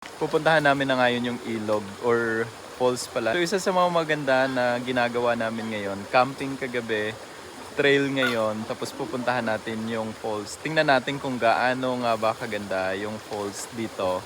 Pupuntahan namin na ngayon yung ilog or falls pala. So isa sa mga maganda na ginagawa namin ngayon, camping kagabi, trail ngayon, tapos pupuntahan natin yung falls. Tingnan natin kung gaano nga ba kaganda yung falls dito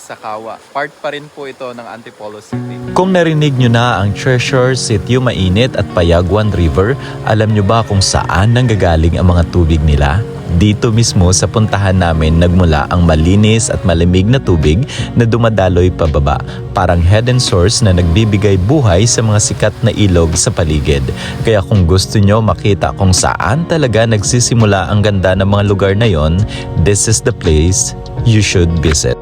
sa Kawa. Part pa rin po ito ng Antipolo City. Kung narinig nyo na ang Treasure, Sitio Mainit at Payagwan River, alam nyo ba kung saan nanggagaling ang mga tubig nila? Dito mismo sa puntahan namin nagmula ang malinis at malamig na tubig na dumadaloy pababa. Parang hidden source na nagbibigay buhay sa mga sikat na ilog sa paligid. Kaya kung gusto nyo makita kung saan talaga nagsisimula ang ganda ng mga lugar na yon, this is the place you should visit.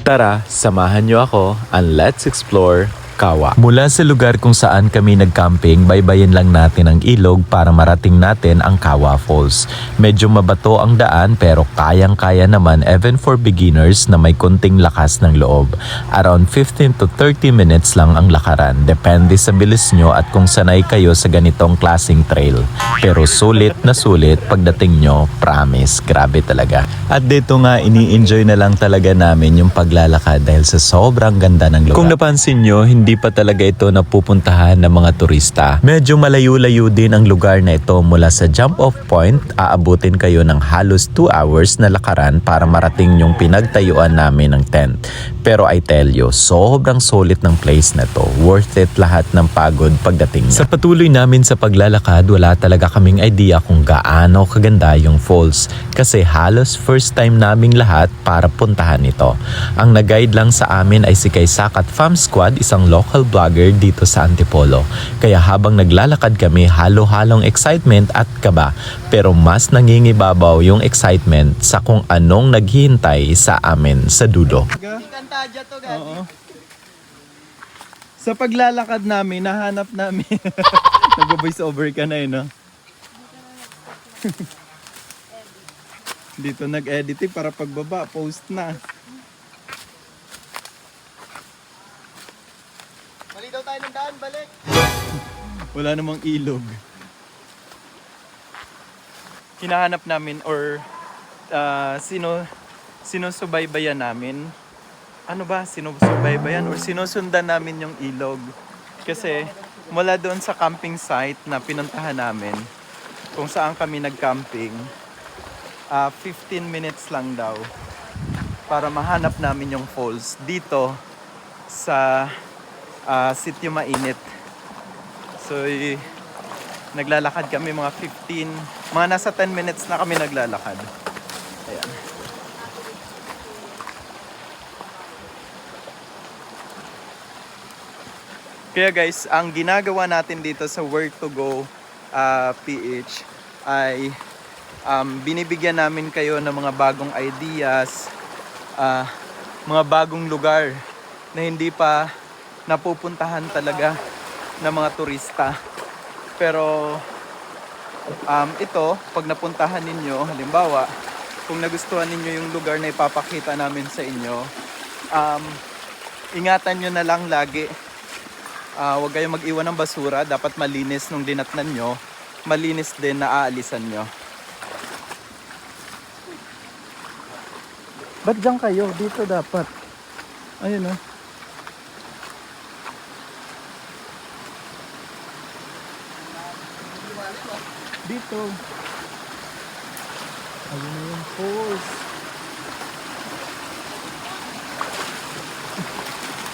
Tara, samahan nyo ako and let's explore Kawa. Mula sa lugar kung saan kami nagcamping, baybayin lang natin ang ilog para marating natin ang Kawa Falls. Medyo mabato ang daan pero kayang-kaya naman even for beginners na may konting lakas ng loob. Around 15 to 30 minutes lang ang lakaran. Depende sa bilis nyo at kung sanay kayo sa ganitong klaseng trail. Pero sulit na sulit pagdating nyo, promise, grabe talaga. At dito nga ini-enjoy na lang talaga namin yung paglalakad dahil sa sobrang ganda ng lugar. Kung napansin nyo, hindi pa talaga ito napupuntahan ng mga turista. Medyo malayo-layo din ang lugar na ito mula sa jump-off point. Aabutin kayo ng halos 2 hours na lakaran para marating yung pinagtayuan namin ng tent. Pero I tell you, sobrang solid ng place na to. Worth it lahat ng pagod pagdating niya. Sa patuloy namin sa paglalakad, wala talaga kaming idea kung gaano kaganda yung falls. Kasi halos first time naming lahat para puntahan ito. Ang nag-guide lang sa amin ay si Kaysakat Fam Squad, isang local vlogger dito sa Antipolo. Kaya habang naglalakad kami, halo-halong excitement at kaba. Pero mas nangingibabaw yung excitement sa kung anong naghihintay sa amin sa dulo. Oo. Sa paglalakad namin, nahanap namin. Nag-voice over ka na no? Dito nag-edit para pagbaba, post na. Mali daw tayo ng daan, balik. Wala namang ilog. Hinahanap namin or sinusubaybayan namin. Ano ba? Sinusubaybayan or sinusundan namin yung ilog. Kasi mula doon sa camping site na pinuntahan namin, kung saan kami nag-camping, 15 minutes lang daw para mahanap namin yung falls dito sa Sitio Mainit. So naglalakad kami mga nasa 10 minutes na kami naglalakad. Ayan. Kaya guys, ang ginagawa natin dito sa Where to Go PH ay binibigyan namin kayo ng mga bagong ideas, mga bagong lugar na hindi pa napupuntahan talaga ng mga turista. Pero ito, pag napuntahan ninyo, halimbawa, kung nagustuhan ninyo yung lugar na ipapakita namin sa inyo, ingatan nyo na lang lagi. Huwag kayong mag-iwan ng basura. Dapat malinis nung dinatnan nyo. Malinis din na aalisan nyo. Ba't dyan kayo? Dito dapat. Ayun o. Dito. Ayun na yung falls.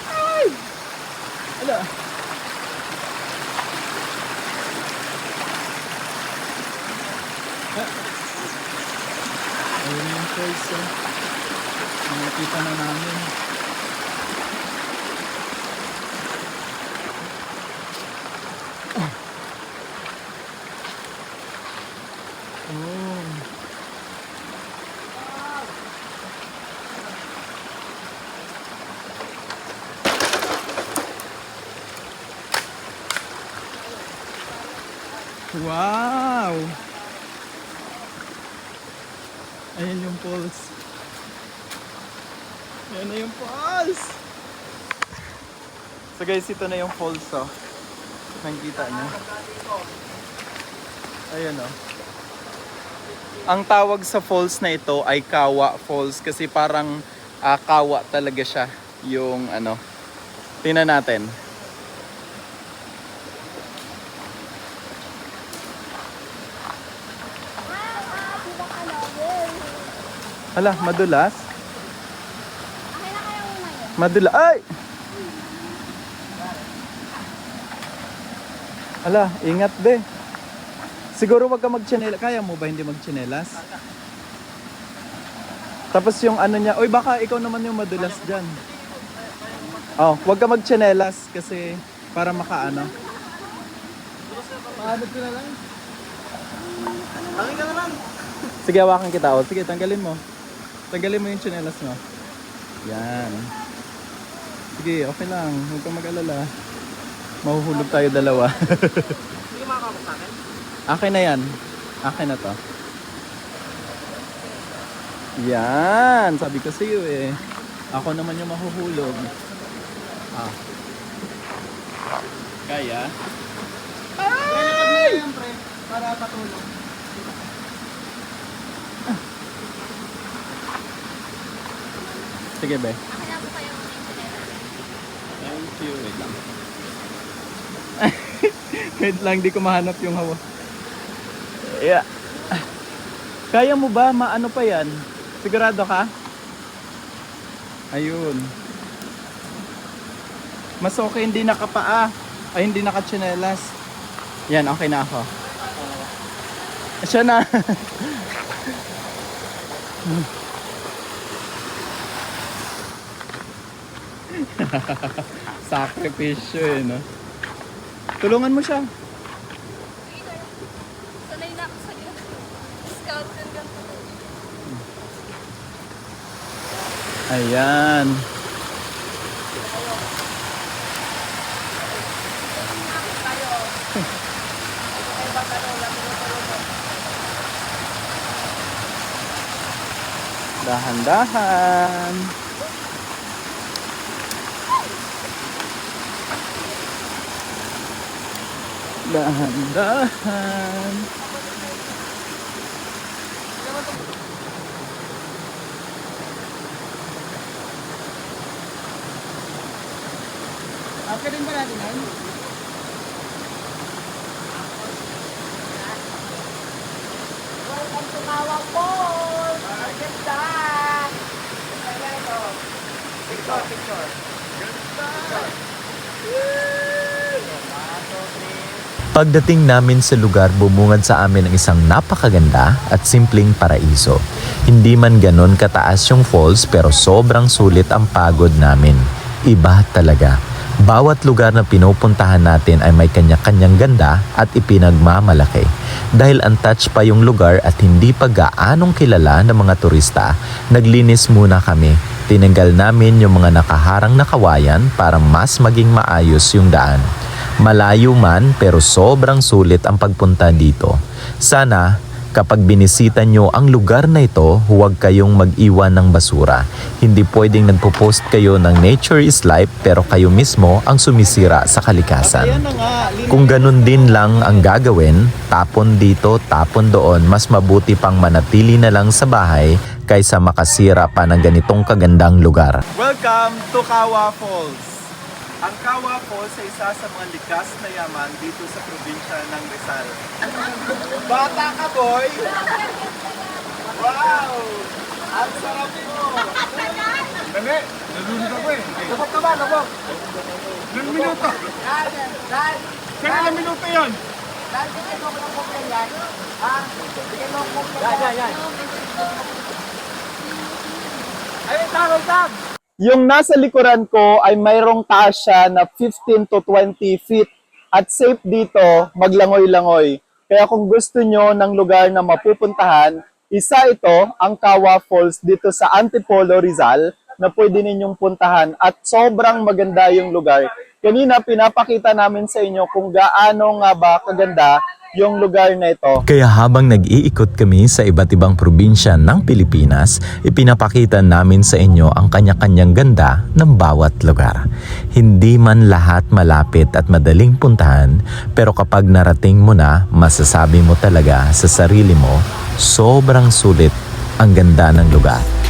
Ay! Ala. Ayun yung falls eh. Nakikita na namin. Oh. Wow! Ayan yung falls. Ayan na yung falls! So guys, ito na yung falls oh. Nakikita nyo. Ayan oh. Ang tawag sa falls na ito ay Kawa Falls kasi parang kawa talaga siya yung ano. Tingnan natin. Hala, madulas? Madulas. Ay! Hala, ingat be. Siguro wag ka magtsinelas. Kaya mo ba hindi magtsinelas? Tapos yung ano niya, oy baka ikaw naman yung madulas dyan. Oh, wag ka magtsinelas kasi para makaano. Paano ko na lang? Tangin ka na lang. Sige, hawakan kita. Oh. Sige, tanggalin mo. Tanggalin mo yung tsinelas mo. Yan. Sige, okay lang. Huwag kang mag-alala. Mahuhulog tayo dalawa. Hindi makakabot sa akin? Akin na yan. Akin na to. Yan. Sabi ko sa iyo eh. Ako naman yung mahuhulog. Ah. Kaya? Ay! Pre, para patulong. Sige be. Akin na po kayo ng Thank you. Wait lang. Wait lang, di ko mahanap yung hawa. Yeah. Kaya mo ba? Maano pa yan? Sigurado ka? Ayun. Mas okay hindi nakapaa. Ay, hindi nakatsinelas. Yan, okay na ako. Siya na. Sakripisyo eh, no? Tulungan mo siya. Sanay na ako sa scout and ganito. Ayan. Dahan-dahan. Dahan-dahan. Okay din ba natin yan? Welcome to Kawa Falls! Ang ganda! Ayan ito. Picture, picture. Pagdating namin sa lugar, bumungad sa amin ang isang napakaganda at simpleng paraiso. Hindi man ganon kataas yung falls pero sobrang sulit ang pagod namin. Iba talaga. Bawat lugar na pinupuntahan natin ay may kanya-kanyang ganda at ipinagmamalaki. Dahil untouched pa yung lugar at hindi pa gaanong kilala ng mga turista, naglinis muna kami. Tinanggal namin yung mga nakaharang na kawayan para mas maging maayos yung daan. Malayo man pero sobrang sulit ang pagpunta dito. Sana kapag binisita nyo ang lugar na ito, huwag kayong mag-iwan ng basura. Hindi pwedeng nagpo-post kayo ng nature is life pero kayo mismo ang sumisira sa kalikasan. Ayan na nga. Kung ganun din lang ang gagawin, tapon dito, tapon doon, mas mabuti pang manatili na lang sa bahay kaysa makasira pa ng ganitong kagandang lugar. Welcome to Kawa Falls. Ang Kawa Falls ay isa sa mga likas na yaman dito sa probinsya ng Rizal. Bata ka, boy! Wow! Ang sarap mo! Dali! Nalunod ako eh. Sabok ka ba? Sabok! Ilang minuto? Saan ilang minuto yun? Bigyan mo ko ng kopya yan. Ha? Bigyan mo ko ng kopya yan. Ayun, tawag tag! Yung nasa likuran ko ay mayroong taas siya na 15 to 20 feet at safe dito maglangoy-langoy. Kaya kung gusto nyo ng lugar na mapupuntahan, isa ito ang Kawa Falls dito sa Antipolo, Rizal na pwede ninyong puntahan at sobrang maganda yung lugar. Kanina pinapakita namin sa inyo kung gaano nga ba kaganda yung lugar na ito. Kaya habang nag-iikot kami sa iba't ibang probinsya ng Pilipinas, ipinapakita namin sa inyo ang kanya-kanyang ganda ng bawat lugar. Hindi man lahat malapit at madaling puntahan, pero kapag narating mo na, masasabi mo talaga sa sarili mo, Sobrang sulit. Ang ganda ng lugar.